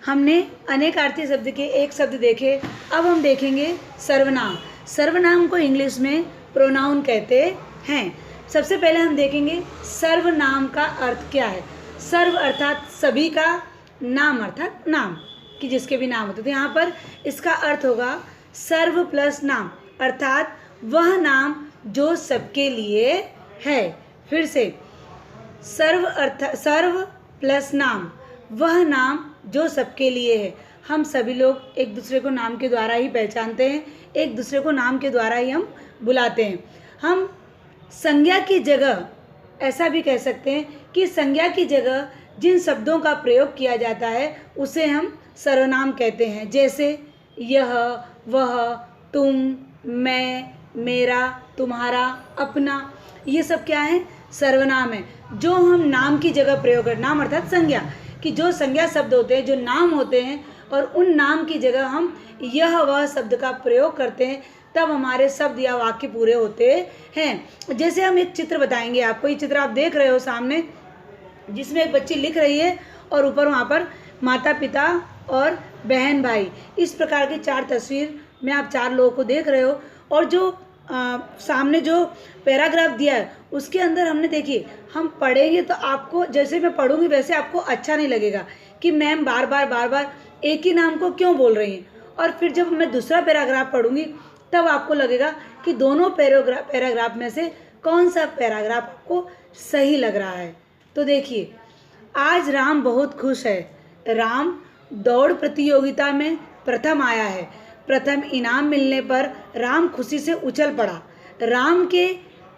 हमने अनेकार्थी शब्द के एक शब्द देखे। अब हम देखेंगे सर्वनाम। सर्वनाम को इंग्लिश में प्रोनाउन कहते हैं। सबसे पहले हम देखेंगे सर्वनाम का अर्थ क्या है। सर्व अर्थात सभी का, नाम अर्थात नाम कि जिसके भी नाम होते। तो यहाँ पर इसका अर्थ होगा सर्व प्लस नाम, अर्थात वह नाम जो सबके लिए है। फिर से सर्व अर्थात सर्व प्लस नाम, वह नाम जो सबके लिए है। हम सभी लोग एक दूसरे को नाम के द्वारा ही पहचानते हैं, एक दूसरे को नाम के द्वारा ही हम बुलाते हैं। हम संज्ञा की जगह ऐसा भी कह सकते हैं कि संज्ञा की जगह जिन शब्दों का प्रयोग किया जाता है उसे हम सर्वनाम कहते हैं। जैसे यह, वह, तुम, मैं, मेरा, तुम्हारा, अपना, ये सब क्या है? सर्वनाम है, जो हम नाम की जगह प्रयोग करते। नाम अर्थात संज्ञा, कि जो संज्ञा शब्द होते हैं, जो नाम होते हैं, और उन नाम की जगह हम यह वह शब्द का प्रयोग करते हैं, तब हमारे शब्द या वाक्य पूरे होते हैं। जैसे हम एक चित्र बताएंगे आपको। ये चित्र आप देख रहे हो सामने, जिसमें एक बच्ची लिख रही है और ऊपर वहाँ पर माता पिता और बहन भाई, इस प्रकार की 4 तस्वीर में आप 4 लोगों को देख रहे हो। और जो सामने जो पैराग्राफ दिया है उसके अंदर हमने, देखिए, हम पढ़ेंगे तो आपको, जैसे मैं पढ़ूंगी वैसे आपको अच्छा नहीं लगेगा कि मैम बार बार एक ही नाम को क्यों बोल रही हैं। और फिर जब मैं दूसरा पैराग्राफ पढ़ूंगी तब आपको लगेगा कि दोनों पैराग्राफ में से कौन सा पैराग्राफ आपको सही लग रहा है। तो देखिए, आज राम बहुत खुश है। राम दौड़ प्रतियोगिता में प्रथम आया है। प्रथम इनाम मिलने पर राम खुशी से उछल पड़ा। राम के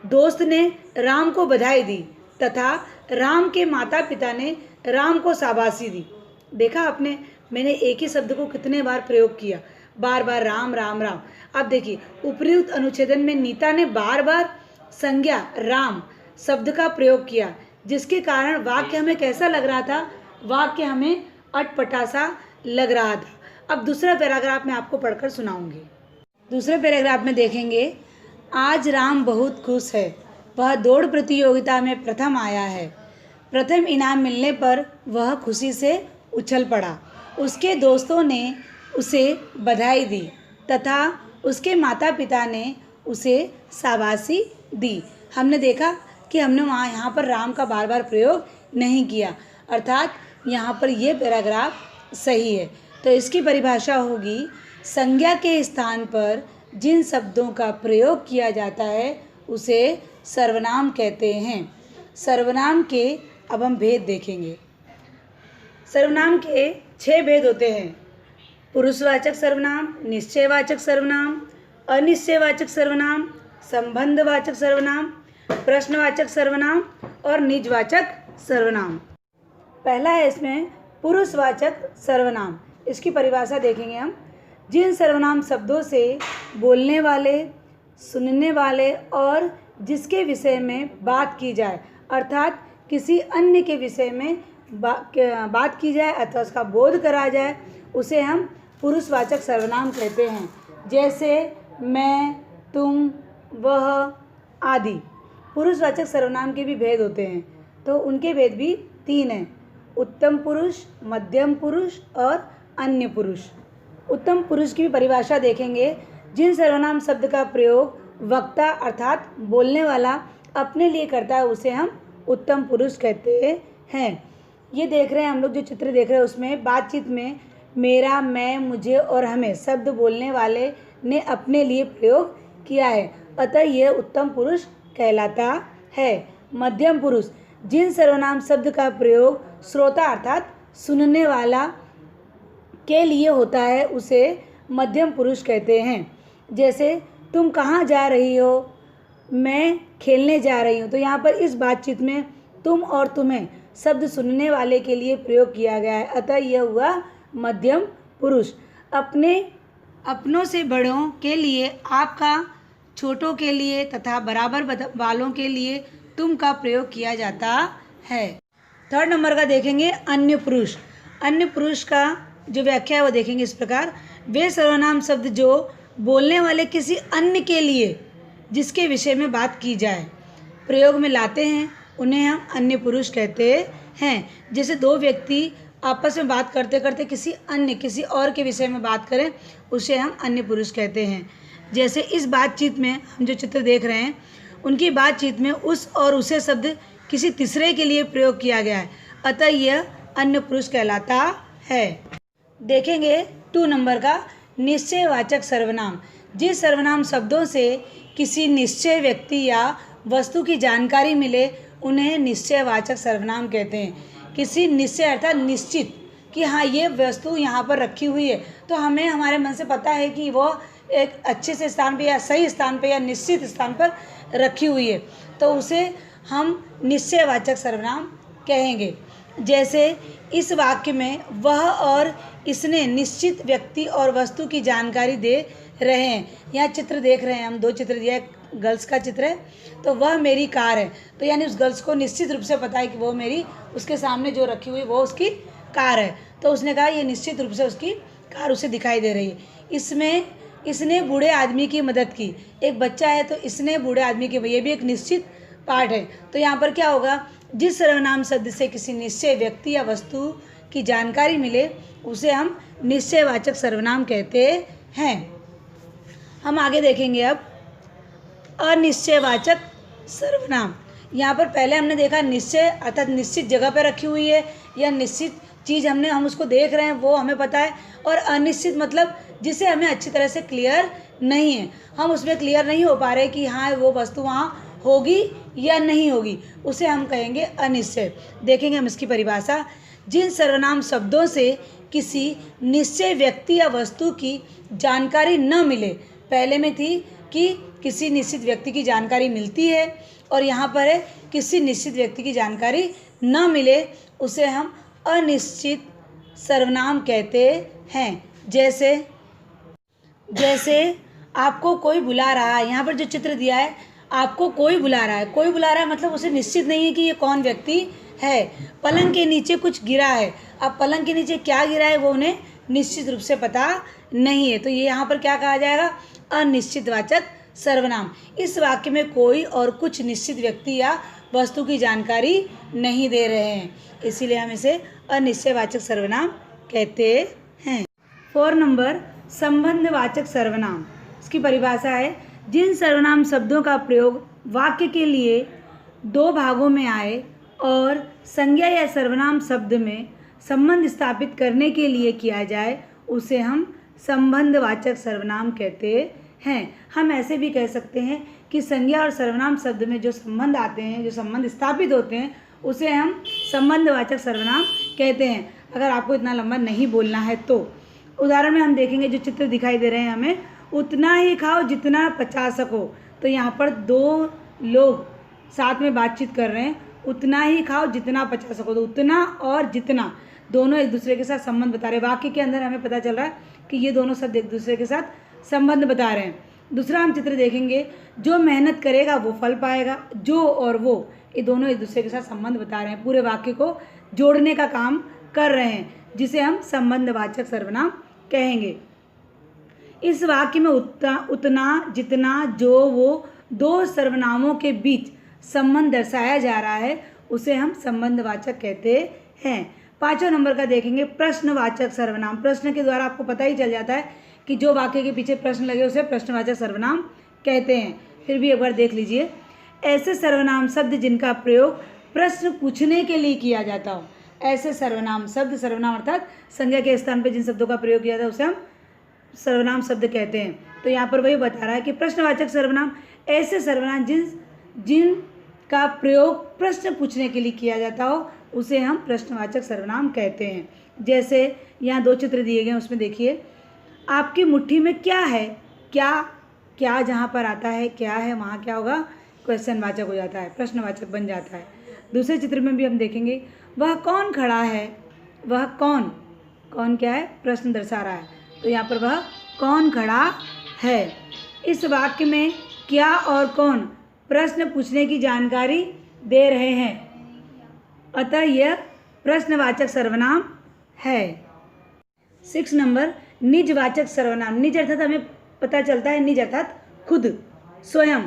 दोस्त ने राम को बधाई दी तथा राम के माता पिता ने राम को शाबाशी दी। देखा आपने, मैंने एक ही शब्द को कितने बार प्रयोग किया, बार बार राम राम राम। अब देखिए, उपयुक्त अनुच्छेदन में नीता ने बार बार संज्ञा राम शब्द का प्रयोग किया, जिसके कारण वाक्य हमें कैसा लग रहा था? वाक्य हमें अटपटा सा लग रहा था। अब दूसरा पैराग्राफ मैं आपको पढ़कर सुनाऊंगी। दूसरे पैराग्राफ में देखेंगे, आज राम बहुत खुश है। वह दौड़ प्रतियोगिता में प्रथम आया है। प्रथम इनाम मिलने पर वह खुशी से उछल पड़ा। उसके दोस्तों ने उसे बधाई दी तथा उसके माता पिता ने उसे शाबाशी दी। हमने देखा कि हमने यहाँ पर राम का बार बार प्रयोग नहीं किया, अर्थात यहाँ पर ये पैराग्राफ सही है। तो इसकी परिभाषा होगी, संज्ञा के स्थान पर जिन शब्दों का प्रयोग किया जाता है उसे सर्वनाम कहते हैं। सर्वनाम के अब हम भेद देखेंगे। सर्वनाम के 6 भेद होते हैं। पुरुषवाचक सर्वनाम, निश्चयवाचक सर्वनाम, अनिश्चयवाचक सर्वनाम, संबंधवाचक सर्वनाम, प्रश्नवाचक सर्वनाम और निजवाचक सर्वनाम। पहला है इसमें पुरुषवाचक सर्वनाम। इसकी परिभाषा देखेंगे हम। जिन सर्वनाम शब्दों से बोलने वाले, सुनने वाले और जिसके विषय में बात की जाए, अर्थात किसी अन्य के विषय में बात की जाए अथवा उसका बोध करा जाए, उसे हम पुरुषवाचक सर्वनाम कहते हैं। जैसे मैं, तुम, वह आदि। पुरुषवाचक सर्वनाम के भी भेद होते हैं, तो उनके भेद भी 3 हैं। उत्तम पुरुष, मध्यम पुरुष और अन्य पुरुष। उत्तम पुरुष की भी परिभाषा देखेंगे। जिन सर्वनाम शब्द का प्रयोग वक्ता अर्थात बोलने वाला अपने लिए करता है उसे हम उत्तम पुरुष कहते हैं। ये देख रहे हैं हम लोग, जो चित्र देख रहे हैं उसमें बातचीत में मेरा, मैं, मुझे और हमें शब्द बोलने वाले ने अपने लिए प्रयोग किया है, अतः यह उत्तम पुरुष कहलाता है। मध्यम पुरुष, जिन सर्वनाम शब्द का प्रयोग श्रोता अर्थात सुनने वाला के लिए होता है उसे मध्यम पुरुष कहते हैं। जैसे तुम कहाँ जा रही हो? मैं खेलने जा रही हूँ। तो यहाँ पर इस बातचीत में तुम और तुम्हें शब्द सुनने वाले के लिए प्रयोग किया गया है, अतः यह हुआ मध्यम पुरुष। अपनों से बड़ों के लिए आपका, छोटों के लिए तथा बराबर वालों के लिए तुम का प्रयोग किया जाता है। 3rd नंबर का देखेंगे अन्य पुरुष। अन्य पुरुष का जो व्याख्या है वो देखेंगे इस प्रकार। वे सर्वनाम शब्द जो बोलने वाले किसी अन्य के लिए जिसके विषय में बात की जाए प्रयोग में लाते हैं उन्हें हम अन्य पुरुष कहते हैं। जैसे 2 व्यक्ति आपस में बात करते करते किसी और के विषय में बात करें, उसे हम अन्य पुरुष कहते हैं। जैसे इस बातचीत में हम जो चित्र देख रहे हैं, उनकी बातचीत में उस और उसे शब्द किसी तीसरे के लिए प्रयोग किया गया है, अतः यह अन्य पुरुष कहलाता है। देखेंगे 2 नंबर का निश्चयवाचक सर्वनाम। जिस सर्वनाम शब्दों से किसी निश्चय व्यक्ति या वस्तु की जानकारी मिले, उन्हें निश्चयवाचक सर्वनाम कहते हैं। किसी निश्चय अर्थात निश्चित कि हाँ ये वस्तु यहाँ पर रखी हुई है, तो हमें हमारे मन से पता है कि वो एक अच्छे से स्थान पे या सही स्थान पे या निश्चित स्थान पर रखी हुई है, तो उसे हम निश्चयवाचक सर्वनाम कहेंगे। जैसे इस वाक्य में वह और इसने निश्चित व्यक्ति और वस्तु की जानकारी दे रहे हैं। यहाँ चित्र देख रहे हैं हम, 2 चित्र दिया है, गर्ल्स का चित्र है, तो वह मेरी कार है, तो यानी उस गर्ल्स को निश्चित रूप से पता है कि वो मेरी, उसके सामने जो रखी हुई वो उसकी कार है, तो उसने कहा ये निश्चित रूप से उसकी कार उसे दिखाई दे रही है। इसमें इसने बूढ़े आदमी की मदद की। एक बच्चा है तो इसने बूढ़े आदमी की, ये भी एक निश्चित पार्ट है। तो यहाँ पर क्या होगा, जिस सर्वनाम शब्द से किसी निश्चय व्यक्ति या वस्तु की जानकारी मिले, उसे हम निश्चयवाचक सर्वनाम कहते हैं। हम आगे देखेंगे अब अनिश्चयवाचक सर्वनाम। यहाँ पर पहले हमने देखा निश्चय अर्थात निश्चित जगह पर रखी हुई है या निश्चित चीज़ हम उसको देख रहे हैं, वो हमें पता है। और अनिश्चित मतलब जिसे हमें अच्छी तरह से क्लियर नहीं है, हम उसमें क्लियर नहीं हो पा रहे कि हाँ वो वस्तु वहाँ होगी या नहीं होगी, उसे हम कहेंगे अनिश्चय। देखेंगे हम इसकी परिभाषा। जिन सर्वनाम शब्दों से किसी निश्चय व्यक्ति या वस्तु की जानकारी न मिले, पहले में थी कि किसी निश्चित व्यक्ति की जानकारी मिलती है, और यहाँ पर है किसी निश्चित व्यक्ति की जानकारी न मिले, उसे हम अनिश्चित सर्वनाम कहते हैं। जैसे आपको कोई बुला रहा है, यहाँ पर जो चित्र दिया है, आपको कोई बुला रहा है, कोई बुला रहा है मतलब उसे निश्चित नहीं है कि ये कौन व्यक्ति है। पलंग के नीचे कुछ गिरा है, अब पलंग के नीचे क्या गिरा है वो उन्हें निश्चित रूप से पता नहीं है, तो ये यहाँ पर क्या कहा जाएगा, अनिश्चितवाचक सर्वनाम। इस वाक्य में कोई और कुछ निश्चित व्यक्ति या वस्तु की जानकारी नहीं दे रहे हैं, इसीलिए हम इसे अनिश्चयवाचक सर्वनाम कहते हैं। 4 नंबर संबंधवाचक सर्वनाम। इसकी परिभाषा है, जिन सर्वनाम शब्दों का प्रयोग वाक्य के लिए 2 भागों में आए और संज्ञा या सर्वनाम शब्द में संबंध स्थापित करने के लिए किया जाए, उसे हम संबंधवाचक सर्वनाम कहते हैं। हम ऐसे भी कह सकते हैं कि संज्ञा और सर्वनाम शब्द में जो संबंध आते हैं, जो संबंध स्थापित होते हैं, उसे हम संबंधवाचक सर्वनाम कहते हैं। अगर आपको इतना लंबा नहीं बोलना है तो उदाहरण में हम देखेंगे, जो चित्र दिखाई दे रहे हैं हमें, उतना ही खाओ जितना पचा सको। तो यहाँ पर 2 लोग साथ में बातचीत कर रहे हैं, उतना ही खाओ जितना पचा सको। तो उतना और जितना दोनों एक दूसरे के साथ संबंध बता रहे हैं। वाक्य के अंदर हमें पता चल रहा है कि ये दोनों शब्द एक दूसरे के साथ संबंध बता रहे हैं। दूसरा हम चित्र देखेंगे, जो मेहनत करेगा वो फल पाएगा। जो और वो, ये दोनों एक दूसरे के साथ संबंध बता रहे हैं, पूरे वाक्य को जोड़ने का काम कर रहे हैं, जिसे हम संबंधवाचक सर्वनाम कहेंगे। इस वाक्य में उतना, जितना, जो, वो 2 सर्वनामों के बीच संबंध दर्शाया जा रहा है, उसे हम संबंधवाचक कहते हैं। 5वां नंबर का देखेंगे, प्रश्नवाचक सर्वनाम। प्रश्न के द्वारा आपको पता ही चल जाता है कि जो वाक्य के पीछे प्रश्न लगे उसे प्रश्नवाचक सर्वनाम कहते हैं। फिर भी एक बार देख लीजिए, ऐसे सर्वनाम शब्द जिनका प्रयोग प्रश्न पूछने के लिए किया जाता हो। ऐसे सर्वनाम शब्द, सर्वनाम अर्थात संज्ञा के स्थान पर जिन शब्दों का प्रयोग किया जाता है उसे हम सर्वनाम शब्द कहते हैं। तो यहाँ पर वही बता रहा है कि प्रश्नवाचक सर्वनाम ऐसे सर्वनाम जिनका प्रयोग प्रश्न पूछने के लिए किया जाता हो, उसे हम प्रश्नवाचक सर्वनाम कहते हैं। जैसे यहाँ 2 चित्र दिए गए हैं, उसमें देखिए, आपकी मुट्ठी में क्या है, क्या जहाँ पर आता है क्या है, वहाँ क्या होगा, क्वेश्चनवाचक हो जाता है, प्रश्नवाचक बन जाता है। दूसरे चित्र में भी हम देखेंगे, वह कौन खड़ा है, वह कौन क्या है, प्रश्न दर्शा रहा है, तो यहाँ पर वह कौन खड़ा है। इस वाक्य में क्या और कौन प्रश्न पूछने की जानकारी दे रहे हैं, अतः यह प्रश्नवाचक सर्वनाम है। 6 नंबर निजवाचक सर्वनाम। निज अर्थात हमें पता चलता है, निज अर्थात खुद, स्वयं।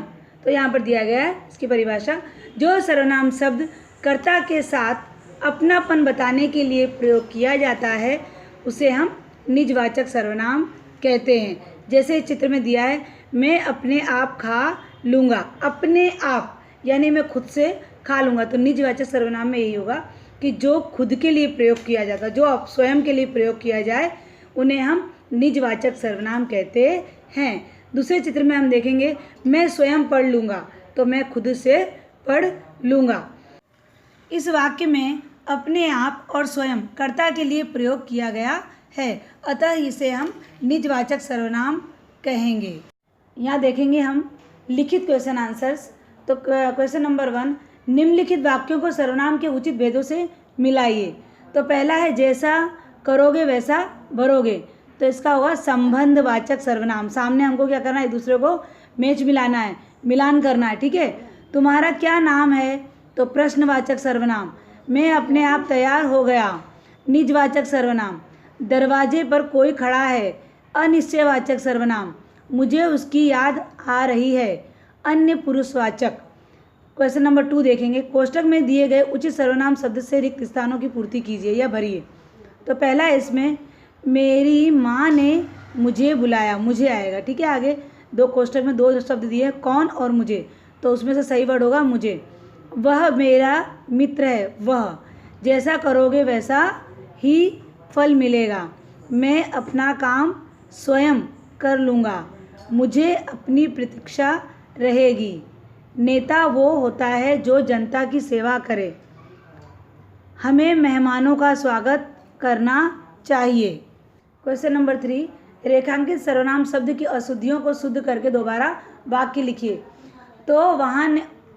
तो यहाँ पर दिया गया है इसकी परिभाषा, जो सर्वनाम शब्द कर्ता के साथ अपनापन बताने के लिए प्रयोग किया जाता है उसे हम निजवाचक सर्वनाम कहते हैं। जैसे चित्र में दिया है, मैं अपने आप खा लूँगा। अपने आप यानी मैं खुद से खा लूँगा, तो निजवाचक सर्वनाम में यही होगा कि जो खुद के लिए प्रयोग किया जाता है, जो आप स्वयं के लिए प्रयोग किया जाए, उन्हें हम निजवाचक सर्वनाम कहते हैं। दूसरे चित्र में हम देखेंगे, मैं स्वयं पढ़ लूँगा, तो मैं खुद से पढ़ लूँगा। इस वाक्य में अपने आप और स्वयं कर्ता के लिए प्रयोग किया गया है, अतः इसे हम निजवाचक सर्वनाम कहेंगे। यहाँ देखेंगे हम लिखित क्वेश्चन आंसर्स। तो क्वेश्चन नंबर 1, निम्नलिखित वाक्यों को सर्वनाम के उचित भेदों से मिलाइए। तो पहला है, जैसा करोगे वैसा भरोगे, तो इसका होगा संबंधवाचक सर्वनाम। सामने हमको क्या करना है, एक दूसरे को मैच मिलाना है, मिलान करना है, ठीक है। तुम्हारा क्या नाम है, तो प्रश्नवाचक सर्वनाम। मैं अपने आप तैयार हो गया, निजवाचक सर्वनाम। दरवाजे पर कोई खड़ा है, अनिश्चयवाचक सर्वनाम। मुझे उसकी याद आ रही है, अन्य पुरुषवाचक। क्वेश्चन नंबर 2 देखेंगे, कोष्टक में दिए गए उचित सर्वनाम शब्द से रिक्त स्थानों की पूर्ति कीजिए या भरिए। तो पहला है इसमें, मेरी माँ ने मुझे बुलाया, मुझे आएगा, ठीक है। आगे दो कोष्टक में 2 शब्द दिए हैं, कौन और मुझे, तो उसमें से सही वर्ड होगा मुझे। वह मेरा मित्र है, वह। जैसा करोगे वैसा ही फल मिलेगा। मैं अपना काम स्वयं कर लूँगा, मुझे अपनी प्रतीक्षा रहेगी। नेता वो होता है जो जनता की सेवा करे। हमें मेहमानों का स्वागत करना चाहिए। क्वेश्चन नंबर 3, रेखांकित सर्वनाम शब्द की अशुद्धियों को शुद्ध करके दोबारा वाक्य लिखिए। तो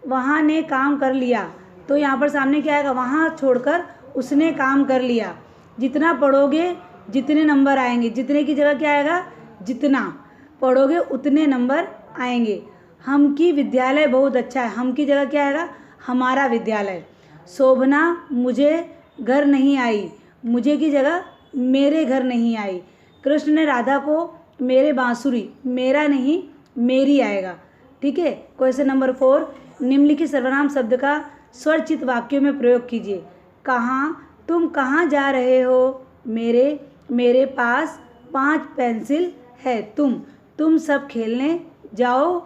वहाँ ने काम कर लिया, तो यहाँ पर सामने क्या आएगा, वहाँ छोड़कर उसने काम कर लिया। जितना पढ़ोगे जितने नंबर आएंगे, जितने की जगह क्या आएगा, जितना पढ़ोगे उतने नंबर आएंगे। हम की विद्यालय बहुत अच्छा है, हम की जगह क्या आएगा, हमारा विद्यालय। शोभना मुझे घर नहीं आई, मुझे की जगह मेरे घर नहीं आई। कृष्ण ने राधा को मेरे बांसुरी, मेरा नहीं मेरी आएगा, ठीक है। क्वेश्चन नंबर 4, निम्नलिखित सर्वनाम शब्द का स्वरचित वाक्यों में प्रयोग कीजिए। कहाँ, तुम कहाँ जा रहे हो, मेरे पास 5 पेंसिल है। तुम सब खेलने जाओ,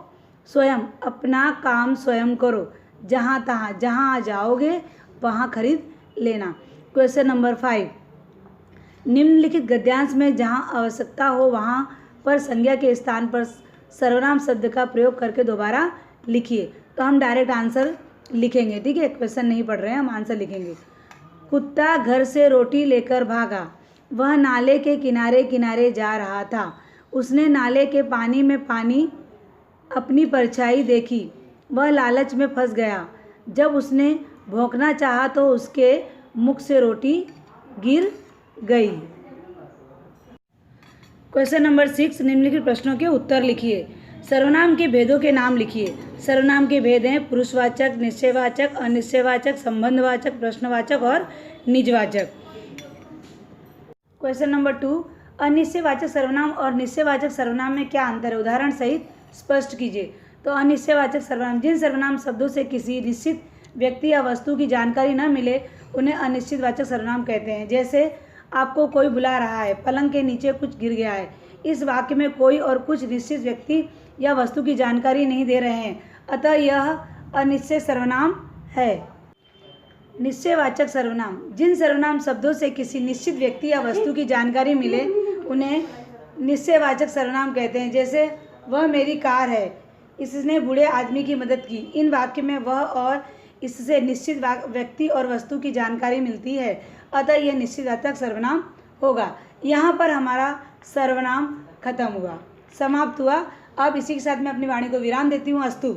स्वयं अपना काम स्वयं करो। जहाँ जाओगे वहाँ खरीद लेना। क्वेश्चन नंबर 5, निम्नलिखित गद्यांश में जहाँ आवश्यकता हो वहाँ पर संज्ञा के स्थान पर सर्वनाम शब्द का प्रयोग करके दोबारा लिखिए। तो हम डायरेक्ट आंसर लिखेंगे, ठीक है, क्वेश्चन नहीं पढ़ रहे हैं, हम आंसर लिखेंगे। कुत्ता घर से रोटी लेकर भागा, वह नाले के किनारे किनारे जा रहा था। उसने नाले के पानी में अपनी परछाई देखी, वह लालच में फंस गया। जब उसने भौंकना चाहा तो उसके मुख से रोटी गिर गई। क्वेश्चन नंबर 6, निम्नलिखित प्रश्नों के उत्तर लिखिए। सर्वनाम के भेदों के नाम लिखिए। सर्वनाम के भेद हैं पुरुषवाचक, निश्चयवाचक, अनिश्चयवाचक, संबंधवाचक, प्रश्नवाचक और निजवाचक। क्वेश्चन नंबर 2, अनिश्चयवाचक सर्वनाम और निश्चयवाचक सर्वनाम में क्या अंतर है, उदाहरण सहित स्पष्ट कीजिए। तो अनिश्चयवाचक सर्वनाम, जिन सर्वनाम शब्दों से किसी निश्चित व्यक्ति या वस्तु की जानकारी न मिले उन्हें अनिश्चितवाचक सर्वनाम कहते हैं। जैसे आपको कोई बुला रहा है, पलंग के नीचे कुछ गिर गया है। इस वाक्य में कोई और कुछ निश्चित व्यक्ति या वस्तु की जानकारी नहीं दे रहे हैं, अतः यह अनिश्चय सर्वनाम है। निश्चयवाचक सर्वनाम, जिन सर्वनाम शब्दों से किसी निश्चित व्यक्ति या वस्तु की जानकारी मिले उन्हें निश्चयवाचक सर्वनाम कहते हैं। जैसे वह मेरी कार है, इसने बूढ़े आदमी की मदद की। इन वाक्य में वह और इससे निश्चित व्यक्ति और वस्तु की जानकारी मिलती है, अतः यह निश्चयवाचक सर्वनाम होगा। यहाँ पर हमारा सर्वनाम खत्म हुआ, समाप्त हुआ। अब इसी के साथ मैं अपनी वाणी को विराम देती हूँ। अस्तु।